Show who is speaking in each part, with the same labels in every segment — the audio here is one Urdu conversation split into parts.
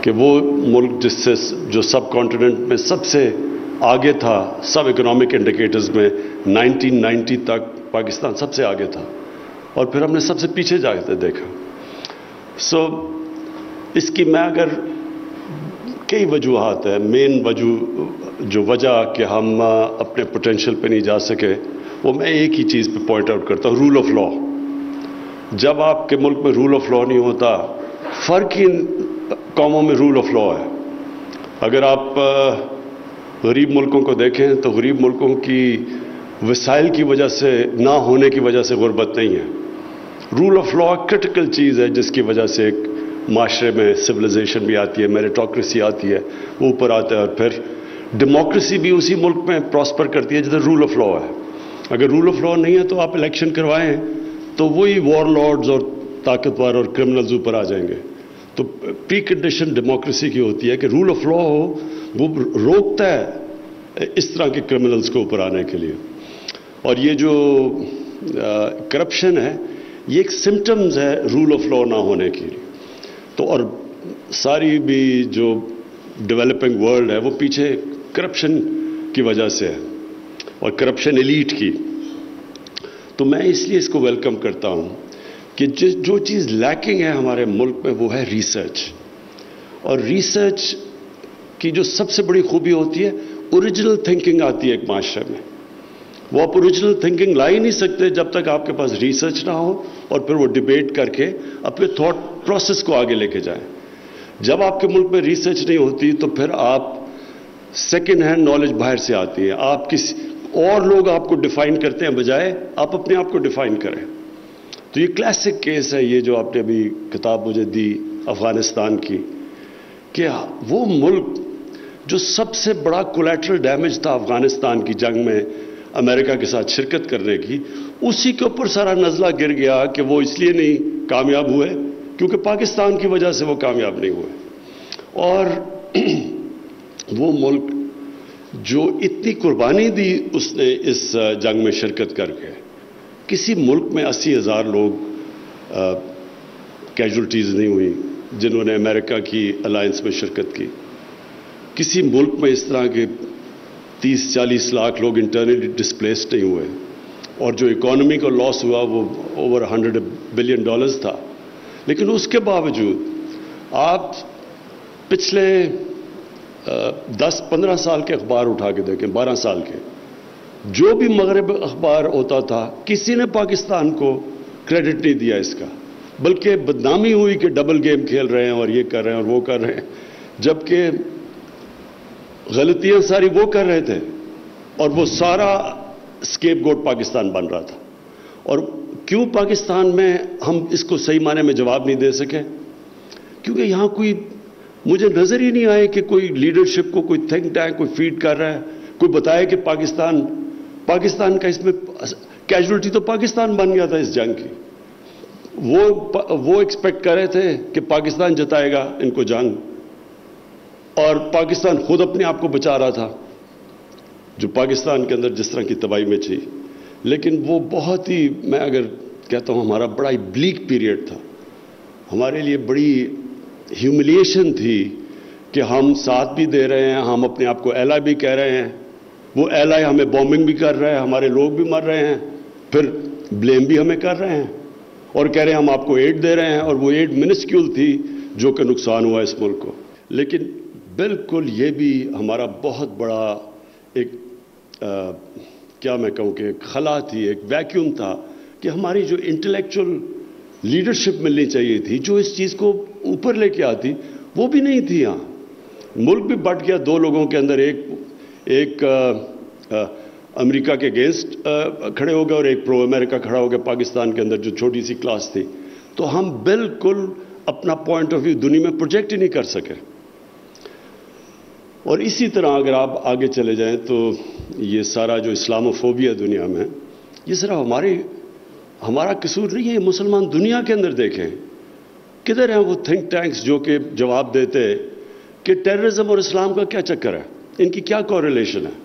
Speaker 1: کہ وہ ملک جس سے جو سب کانٹیننٹ میں سب سے آگے تھا، سب اکنامک انڈیکیٹرز میں 1990 تک پاکستان سب سے آگے تھا، اور پھر ہم نے سب سے پیچھے جا کے دیکھا. سو اس کی میں اگر کئی وجوہات ہیں، مین وجہ کہ ہم اپنے پوٹینشیل پہ نہیں جا سکے، وہ میں ایک ہی چیز پہ پوائنٹ آؤٹ کرتا ہوں: رول آف لا. جب آپ کے ملک میں رول آف لا نہیں ہوتا، فرق ہی قوموں میں رول آف لا ہے. اگر آپ غریب ملکوں کو دیکھیں تو غریب ملکوں کی وسائل کی وجہ سے نہ ہونے کی وجہ سے غربت نہیں ہے. رول آف لا کرٹیکل چیز ہے جس کی وجہ سے ایک معاشرے میں سویلائزیشن بھی آتی ہے، میریٹوکریسی آتی ہے، وہ اوپر آتا ہے، اور پھر ڈیموکریسی بھی اسی ملک میں پراسپر کرتی ہے جدھر رول آف لا ہے. اگر رول آف لا نہیں ہے تو آپ الیکشن کروائیں تو وہی وار لارڈز اور طاقتور اور کرمنلز اوپر آ جائیں گے. تو پری کنڈیشن ڈیموکریسی کی ہوتی ہے کہ رول آف لا ہو، وہ روکتا ہے اس طرح کے کرمنلز کو اوپر آنے کے لیے. اور یہ جو کرپشن ہے، یہ ایک سمٹمز ہے رول آف لا نہ ہونے کی. تو اور ساری بھی جو ڈیولپنگ ورلڈ ہے وہ پیچھے کرپشن کی وجہ سے ہے، اور کرپشن ایلیٹ کی. تو میں اس لیے اس کو ویلکم کرتا ہوں کہ جو چیز لیکنگ ہے ہمارے ملک میں وہ ہے ریسرچ. اور ریسرچ کی جو سب سے بڑی خوبی ہوتی ہے، اوریجنل تھنکنگ آتی ہے ایک معاشرے میں. وہ آپ اوریجنل تھنکنگ لا ہی نہیں سکتے جب تک آپ کے پاس ریسرچ نہ ہو، اور پھر وہ ڈیبیٹ کر کے اپنے تھاٹ پروسیس کو آگے لے کے جائیں. جب آپ کے ملک میں ریسرچ نہیں ہوتی تو پھر آپ سیکنڈ ہینڈ نالج باہر سے آتی ہے. آپ کسی اور لوگ آپ کو ڈیفائن کرتے ہیں بجائے آپ اپنے آپ کو ڈیفائن کریں. تو یہ کلاسک کیس ہے، یہ جو آپ نے ابھی کتاب مجھے دی افغانستان کی، کہ وہ ملک جو سب سے بڑا کولیٹرل ڈیمیج تھا افغانستان کی جنگ میں امریکہ کے ساتھ شرکت کرنے کی، اسی کے اوپر سارا نزلہ گر گیا کہ وہ اس لیے نہیں کامیاب ہوئے کیونکہ پاکستان کی وجہ سے وہ کامیاب نہیں ہوئے. اور وہ ملک جو اتنی قربانی دی اس نے اس جنگ میں شرکت کر کے، کسی ملک میں 80,000 لوگ کیجولٹیز نہیں ہوئی جنہوں نے امریکہ کی الائنس میں شرکت کی. کسی ملک میں اس طرح کے 30-40 لاکھ لوگ انٹرنلی ڈسپلیسڈ نہیں ہوئے، اور جو اکانومی کا لاس ہوا وہ اوور $100 بلین تھا. لیکن اس کے باوجود آپ پچھلے 10-15 سال کے اخبار اٹھا کے دیکھیں، 12 سال کے، جو بھی مغرب اخبار ہوتا تھا کسی نے پاکستان کو کریڈٹ نہیں دیا اس کا، بلکہ بدنامی ہوئی کہ ڈبل گیم کھیل رہے ہیں اور یہ کر رہے ہیں اور وہ کر رہے ہیں، جبکہ غلطیاں ساری وہ کر رہے تھے اور وہ سارا اسکیپ گوٹ پاکستان بن رہا تھا. اور کیوں پاکستان میں ہم اس کو صحیح معنی میں جواب نہیں دے سکے؟ کیونکہ یہاں کوئی مجھے نظر ہی نہیں آئے کہ کوئی لیڈرشپ کو کوئی تھنک ٹینک کوئی فیڈ کر رہا ہے، کوئی بتائے کہ پاکستان کا اس میں کیجولٹی تو پاکستان بن گیا تھا اس جنگ کی. وہ ایکسپیکٹ کر رہے تھے کہ پاکستان جتائے گا ان کو جنگ، اور پاکستان خود اپنے آپ کو بچا رہا تھا جو پاکستان کے اندر جس طرح کی تباہی میں تھی. لیکن وہ بہت ہی، میں اگر کہتا ہوں ہمارا بڑا ہی بلیک پیریڈ تھا، ہمارے لیے بڑی ہیوملیشن تھی کہ ہم ساتھ بھی دے رہے ہیں، ہم اپنے آپ کو ایلائی بھی کہہ رہے ہیں، وہ ایلائی ہمیں بومبنگ بھی کر رہے ہیں، ہمارے لوگ بھی مر رہے ہیں، پھر بلیم بھی ہمیں کر رہے ہیں اور کہہ رہے ہیں ہم آپ کو ایڈ دے رہے ہیں، اور وہ ایڈ منسکیول تھی جو کہ نقصان ہوا اس ملک کو. لیکن بالکل یہ بھی ہمارا بہت بڑا ایک کیا میں کہوں کہ ایک خلا تھی، ایک ویکیوم تھا کہ ہماری جو انٹلیکچول لیڈرشپ ملنی چاہیے تھی جو اس چیز کو اوپر لے کے آتی، وہ بھی نہیں تھی. یہاں ملک بھی بٹ گیا دو لوگوں کے اندر، ایک امریکہ کے اگینسٹ کھڑے ہو گئے اور ایک پرو امریکہ کھڑا ہو گیا پاکستان کے اندر جو چھوٹی سی کلاس تھی. تو ہم بالکل اپنا پوائنٹ آف ویو دنیا میں پروجیکٹ ہی نہیں کر سکے. اور اسی طرح اگر آپ آگے چلے جائیں تو یہ سارا جو اسلاموفوبیا دنیا میں، یہ صرف ہمارا قصور نہیں ہے. یہ مسلمان دنیا کے اندر دیکھیں کدھر ہیں وہ تھنک ٹینکس جو کہ جواب دیتے کہ ٹیررزم اور اسلام کا کیا چکر ہے، ان کی کیا کوریلیشن ہے.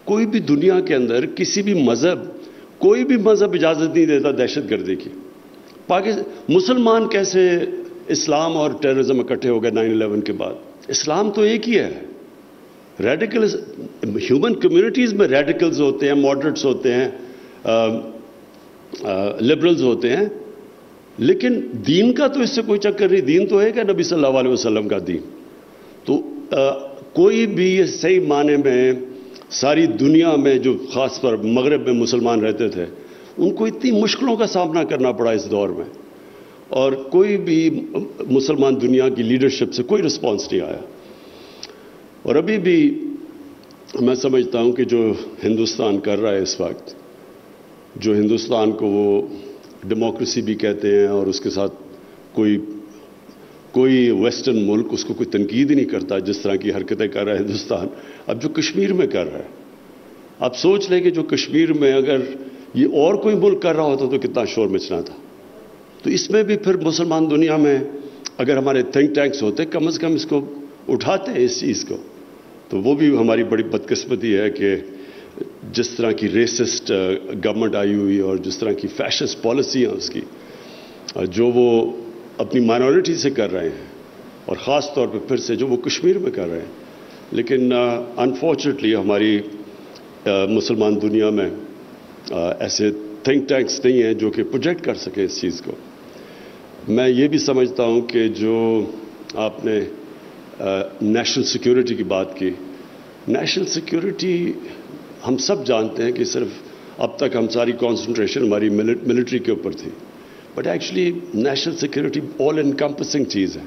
Speaker 1: کوئی بھی دنیا کے اندر کسی بھی مذہب، کوئی بھی مذہب اجازت نہیں دیتا دہشت گردی کی. مسلمان کیسے اسلام اور ٹیررزم اکٹھے ہو گئے 9/11 کے بعد. اسلام تو ایک ہی ہے. ریڈیکل ہیومن کمیونٹیز میں ریڈیکلز ہوتے ہیں, ماڈریٹس ہوتے ہیں, لبرلز ہوتے ہیں, لیکن دین کا تو اس سے کوئی چکر نہیں. دین تو ہے کہ نبی صلی اللہ علیہ وسلم کا دین. تو کوئی بھی صحیح معنی میں ساری دنیا میں جو خاص پر مغرب میں مسلمان رہتے تھے ان کو اتنی مشکلوں کا سامنا کرنا پڑا اس دور میں, اور کوئی بھی مسلمان دنیا کی لیڈرشپ سے کوئی رسپانس نہیں آیا. اور ابھی بھی میں سمجھتا ہوں کہ جو ہندوستان کر رہا ہے اس وقت, جو ہندوستان کو وہ ڈیموکریسی بھی کہتے ہیں اور اس کے ساتھ کوئی ویسٹرن ملک اس کو کوئی تنقید ہی نہیں کرتا جس طرح کی حرکتیں کر رہا ہے ہندوستان, اب جو کشمیر میں کر رہا ہے. آپ سوچ لیں کہ جو کشمیر میں اگر یہ اور کوئی ملک کر رہا ہوتا تو کتنا شور مچنا تھا. تو اس میں بھی پھر مسلمان دنیا میں اگر ہمارے تھنک ٹینکس ہوتے کم از کم اس کو اٹھاتے ہیں اس چیز کو, تو وہ بھی ہماری بڑی بدقسمتی ہے کہ جس طرح کی ریسسٹ گورنمنٹ آئی ہوئی اور جس طرح کی فیشسٹ پالیسی ہیں اس کی, جو وہ اپنی مائنورٹی سے کر رہے ہیں, اور خاص طور پہ پھر سے جو وہ کشمیر میں کر رہے ہیں. لیکن انفارچونیٹلی ہماری مسلمان دنیا میں ایسے تھنک ٹینکس نہیں ہیں جو کہ پروجیکٹ کر سکے اس چیز کو. میں یہ بھی سمجھتا ہوں کہ جو آپ نے نیشنل سیکیورٹی کی بات کی, نیشنل سیکیورٹی ہم سب جانتے ہیں کہ صرف اب تک ہم ساری کانسنٹریشن ہماری ملٹری کے اوپر تھی, but actually national security all encompassing چیز ہے,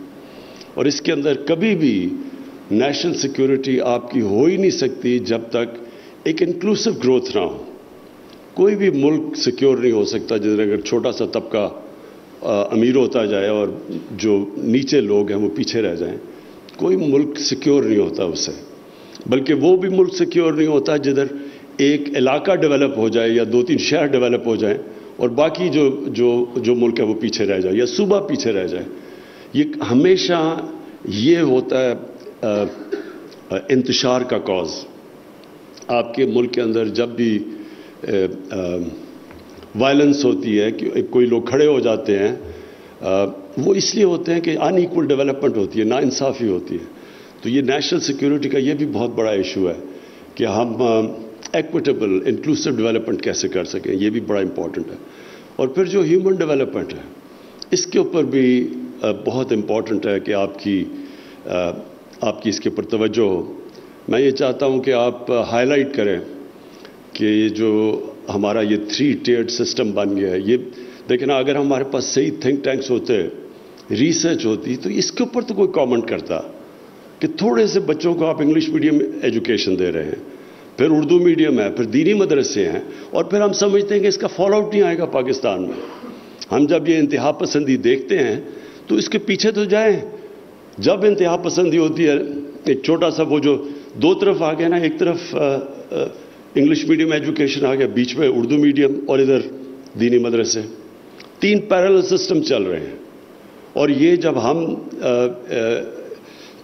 Speaker 1: اور اس کے اندر کبھی بھی نیشنل سیکیورٹی آپ کی ہو ہی نہیں سکتی جب تک ایک انکلوسو گروتھ نہ ہو. کوئی بھی ملک سیکیور نہیں ہو سکتا جس اگر چھوٹا سا طبقہ امیر ہوتا جائے اور جو نیچے لوگ ہیں وہ پیچھے رہ جائیں. کوئی ملک سیکیور نہیں ہوتا اس سے, بلکہ وہ بھی ملک سیکیور نہیں ہوتا جدھر ایک علاقہ ڈیولپ ہو جائے یا 2-3 شہر ڈیولپ ہو جائیں اور باقی جو ملک ہے وہ پیچھے رہ جائے یا صوبہ پیچھے رہ جائے. یہ ہمیشہ یہ ہوتا ہے انتشار کا کاز. آپ کے ملک کے اندر جب بھی وائلنس ہوتی ہے کہ کوئی لوگ کھڑے ہو جاتے ہیں, وہ اس لیے ہوتے ہیں کہ ان ایکول ڈیولپمنٹ ہوتی ہے, نا انصافی ہوتی ہے. تو یہ نیشنل سیکیورٹی کا یہ بھی بہت بڑا ایشو ہے کہ ہم ایکویٹیبل انکلوسیو ڈیولپمنٹ کیسے کر سکیں, یہ بھی بڑا امپورٹنٹ ہے. اور پھر جو ہیومن ڈیولپمنٹ ہے اس کے اوپر بھی بہت امپورٹنٹ ہے کہ آپ کی اس کے اوپر توجہ ہو. میں یہ چاہتا ہوں کہ آپ ہائی لائٹ کریں کہ یہ جو ہمارا یہ 3 tiered سسٹم بن گیا ہے, یہ دیکھنا اگر ہمارے پاس صحیح تھنک ٹینکس ہوتے, ریسرچ ہوتی, تو اس کے اوپر تو کوئی کامنٹ کرتا کہ تھوڑے سے بچوں کو آپ انگلش میڈیم ایجوکیشن دے رہے ہیں, پھر اردو میڈیم ہے, پھر دینی مدرسے ہیں, اور پھر ہم سمجھتے ہیں کہ اس کا فال آؤٹ نہیں آئے گا پاکستان میں. ہم جب یہ انتہا پسندی دیکھتے ہیں تو اس کے پیچھے تو جائیں. جب انتہا پسندی ہوتی ہے, ایک چھوٹا سا وہ جو 2 طرف آ گیا نا, ایک طرف انگلش میڈیم ایجوکیشن آ گیا, بیچ میں اردو میڈیم, اور ادھر دینی مدرسے, 3 پیرلل سسٹم چل رہے ہیں. اور یہ جب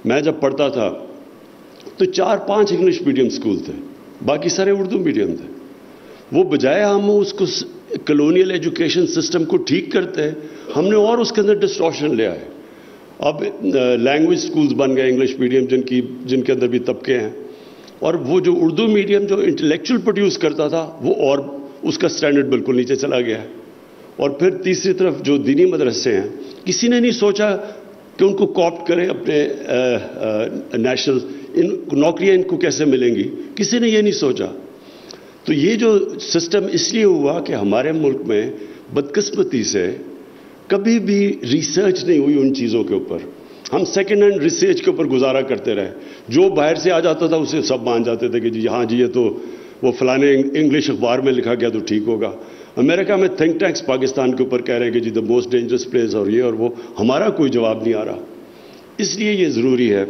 Speaker 1: میں جب پڑھتا تھا تو 4-5 انگلش میڈیم سکول تھے, باقی سارے اردو میڈیم تھے. وہ بجائے ہم اس کو کلونیل ایجوکیشن سسٹم کو ٹھیک کرتے ہیں, ہم نے اور اس کے اندر ڈسٹورشن لے آئے. اب لینگویج سکولز بن گئے انگلش میڈیم جن کے اندر بھی طبقے ہیں, اور وہ جو اردو میڈیم جو انٹلیکچوئل پروڈیوس کرتا تھا وہ اور اس کا سٹینڈرڈ بالکل نیچے چلا گیا ہے. اور پھر تیسری طرف جو دینی مدرسے ہیں, کسی نے نہیں سوچا کہ ان کو کاپٹ کریں اپنے نیشنل, نوکریاں ان کو کیسے ملیں گی, کسی نے یہ نہیں سوچا. تو یہ جو سسٹم اس لیے ہوا کہ ہمارے ملک میں بدقسمتی سے کبھی بھی ریسرچ نہیں ہوئی ان چیزوں کے اوپر. ہم سیکنڈ ہینڈ ریسرچ کے اوپر گزارا کرتے رہے. جو باہر سے آ جاتا تھا اسے سب مان جاتے تھے کہ جی ہاں جی یہ تو وہ فلانے انگلش اخبار میں لکھا گیا تو ٹھیک ہوگا. امریکہ میں تھنک ٹینکس پاکستان کے اوپر کہہ رہے ہیں کہ جی دا موسٹ ڈینجرس پلیس اور یہ اور وہ, ہمارا کوئی جواب نہیں آ رہا. اس لیے یہ ضروری ہے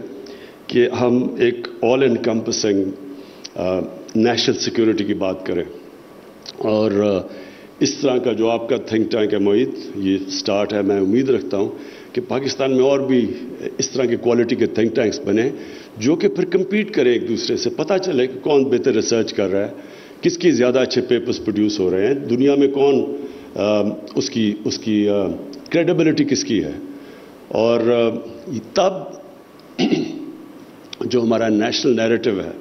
Speaker 1: کہ ہم ایک آل انکمپسنگ نیشنل سیکیورٹی کی بات کریں. اور اس طرح کا جو آپ کا تھنک ٹینک ہے معید, یہ سٹارٹ ہے. میں امید رکھتا ہوں کہ پاکستان میں اور بھی اس طرح کے کوالٹی کے تھنک ٹینکس بنے جو کہ پھر کمپیٹ کریں ایک دوسرے سے. پتہ چلے کہ کون بہتر ریسرچ کر رہا ہے, کس کی زیادہ اچھے پیپرز پروڈیوس ہو رہے ہیں, دنیا میں کون اس کی کریڈیبلٹی کس کی ہے. اور تب جو ہمارا نیشنل نیریٹو ہے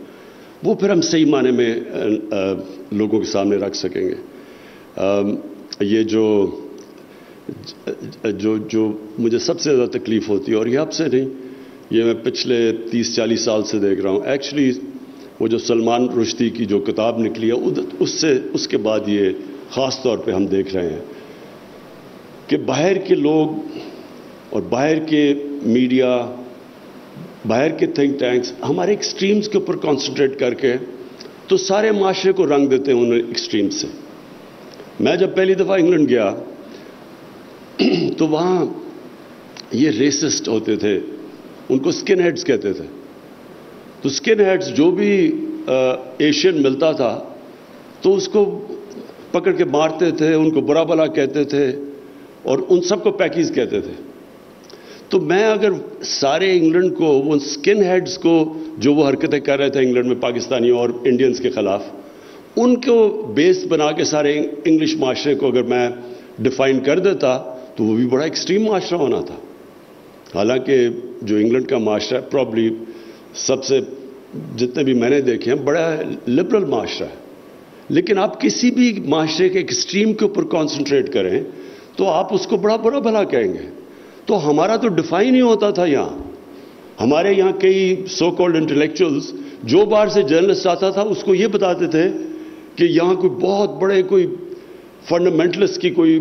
Speaker 1: وہ پھر ہم صحیح معنی میں لوگوں کے سامنے رکھ سکیں گے. یہ جو مجھے سب سے زیادہ تکلیف ہوتی ہے، اور یہ اب سے نہیں، یہ میں پچھلے 30-40 سال سے دیکھ رہا ہوں. ایکچولی وہ جو سلمان رشدی کی جو کتاب نکلی ہے اس کے بعد یہ خاص طور پہ ہم دیکھ رہے ہیں کہ باہر کے لوگ اور باہر کے میڈیا، باہر کے تھنک ٹینکس ہمارے ایکسٹریمز کے اوپر کانسنٹریٹ کر کے تو سارے معاشرے کو رنگ دیتے ہیں ان ایکسٹریم سے. میں جب پہلی دفعہ انگلینڈ گیا تو وہاں یہ ریسسٹ ہوتے تھے، ان کو سکن ہیڈز کہتے تھے. تو سکن ہیڈز جو بھی ایشین ملتا تھا تو اس کو پکڑ کے مارتے تھے، ان کو برا بلا کہتے تھے اور ان سب کو پیکیز کہتے تھے. تو میں اگر سارے انگلینڈ کو وہ سکن ہیڈز کو جو وہ حرکتیں کر رہے تھے انگلینڈ میں پاکستانیوں اور انڈینز کے خلاف، ان کو بیس بنا کے سارے انگلش معاشرے کو اگر میں ڈیفائن کر دیتا تو وہ بھی بڑا ایکسٹریم معاشرہ ہونا تھا. حالانکہ جو انگلینڈ کا معاشرہ ہے پرابلی سب سے، جتنے بھی میں نے دیکھے ہیں، بڑا لبرل معاشرہ ہے. لیکن آپ کسی بھی معاشرے کے ایکسٹریم کے اوپر کانسنٹریٹ کریں تو آپ اس کو بڑا برا بھلا کہیں گے. تو ہمارا تو ڈیفائن ہی ہوتا تھا یہاں. ہمارے یہاں کئی سو کالڈ انٹلیکچوئلز جو باہر سے جرنلسٹ آتا تھا اس کو یہ بتاتے تھے کہ یہاں کوئی بہت بڑے کوئی فنڈامنٹلسٹ کی کوئی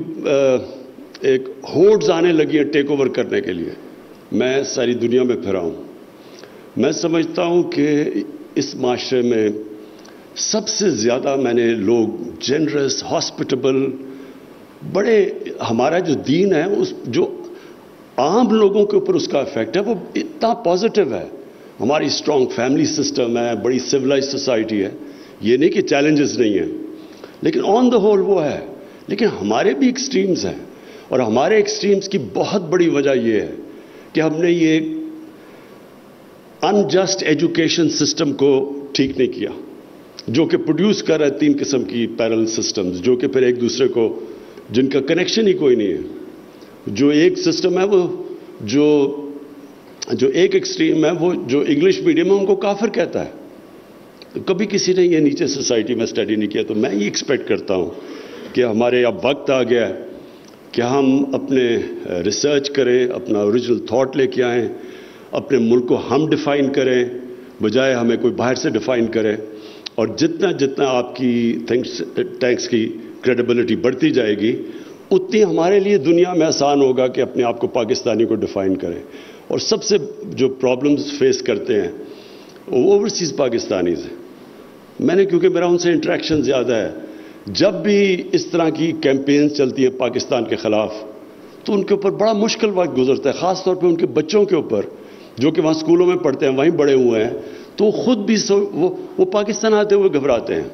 Speaker 1: ایک ہوڈز آنے لگی ہیں ٹیک اوور کرنے کے لیے. میں ساری دنیا میں پھرا ہوں. میں سمجھتا ہوں کہ اس معاشرے میں سب سے زیادہ میں نے لوگ جنرس، ہاسپٹیبل، بڑے، ہمارا جو دین ہے جو عام لوگوں کے اوپر اس کا افیکٹ ہے وہ اتنا پازیٹیو ہے. ہماری اسٹرانگ فیملی سسٹم ہے، بڑی سویلائز سوسائٹی ہے. یہ نہیں کہ چیلنجز نہیں ہیں، لیکن آن دا ہول وہ ہے. لیکن ہمارے بھی ایکسٹریمز ہیں، اور ہمارے ایکسٹریمز کی بہت بڑی وجہ یہ ہے کہ ہم نے یہ انجسٹ ایجوکیشن سسٹم کو ٹھیک نہیں کیا، جو کہ پروڈیوس کر رہا ہے 3 قسم کی پیرل سسٹمز، جو کہ پھر ایک دوسرے کو، جن کا کنیکشن ہی کوئی نہیں ہے. جو ایک سسٹم ہے وہ جو ایک ایکسٹریم ہے وہ جو انگلش میڈیم ہے ان کو کافر کہتا ہے. کبھی کسی نے یہ نیچے سوسائٹی میں اسٹڈی نہیں کیا. تو میں یہ ایکسپیکٹ کرتا ہوں کہ ہمارے اب وقت آ گیا ہے کہ ہم اپنے ریسرچ کریں، اپنا اوریجنل تھاٹ لے کے آئیں، اپنے ملک کو ہم ڈیفائن کریں بجائے ہمیں کوئی باہر سے ڈیفائن کرے. اور جتنا آپ کی ٹینکس کی کریڈیبلٹی بڑھتی جائے گی اتنی ہمارے لیے دنیا میں آسان ہوگا کہ اپنے آپ کو پاکستانی کو ڈیفائن کریں. اور سب سے جو پرابلمز فیس کرتے ہیں وہ اوورسیز پاکستانیز ہیں. میں نے کیونکہ میرا ان سے انٹریکشن زیادہ ہے، جب بھی اس طرح کی کیمپینز چلتی ہیں پاکستان کے خلاف تو ان کے اوپر بڑا مشکل وقت گزرتا ہے، خاص طور پہ ان کے بچوں کے اوپر جو کہ وہاں اسکولوں میں پڑھتے ہیں، وہیں بڑے ہوئے ہیں. تو خود بھی وہ پاکستان آتے ہوئے گھبراتے ہیں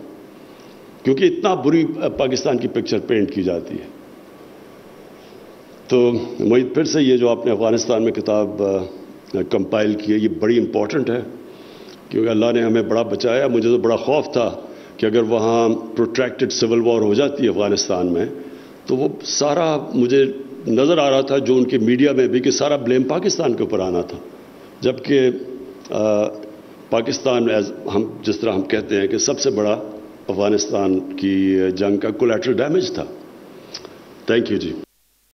Speaker 1: کیونکہ اتنا بری پاکستان کی پکچر پینٹ کی جاتی ہے. تو وہی پھر سے یہ جو آپ نے افغانستان میں کتاب کمپائل کی ہے یہ بڑی امپورٹنٹ ہے کیونکہ اللہ نے ہمیں بڑا بچایا. مجھے تو بڑا خوف تھا کہ اگر وہاں پروٹریکٹڈ سول وار ہو جاتی ہے افغانستان میں تو وہ سارا مجھے نظر آ رہا تھا جو ان کے میڈیا میں بھی کہ سارا بلیم پاکستان کے اوپر آنا تھا، جبکہ پاکستان ہم جس طرح ہم کہتے ہیں کہ سب سے بڑا افغانستان کی جنگ کا کولیٹرل ڈیمیج تھا. Thank you G.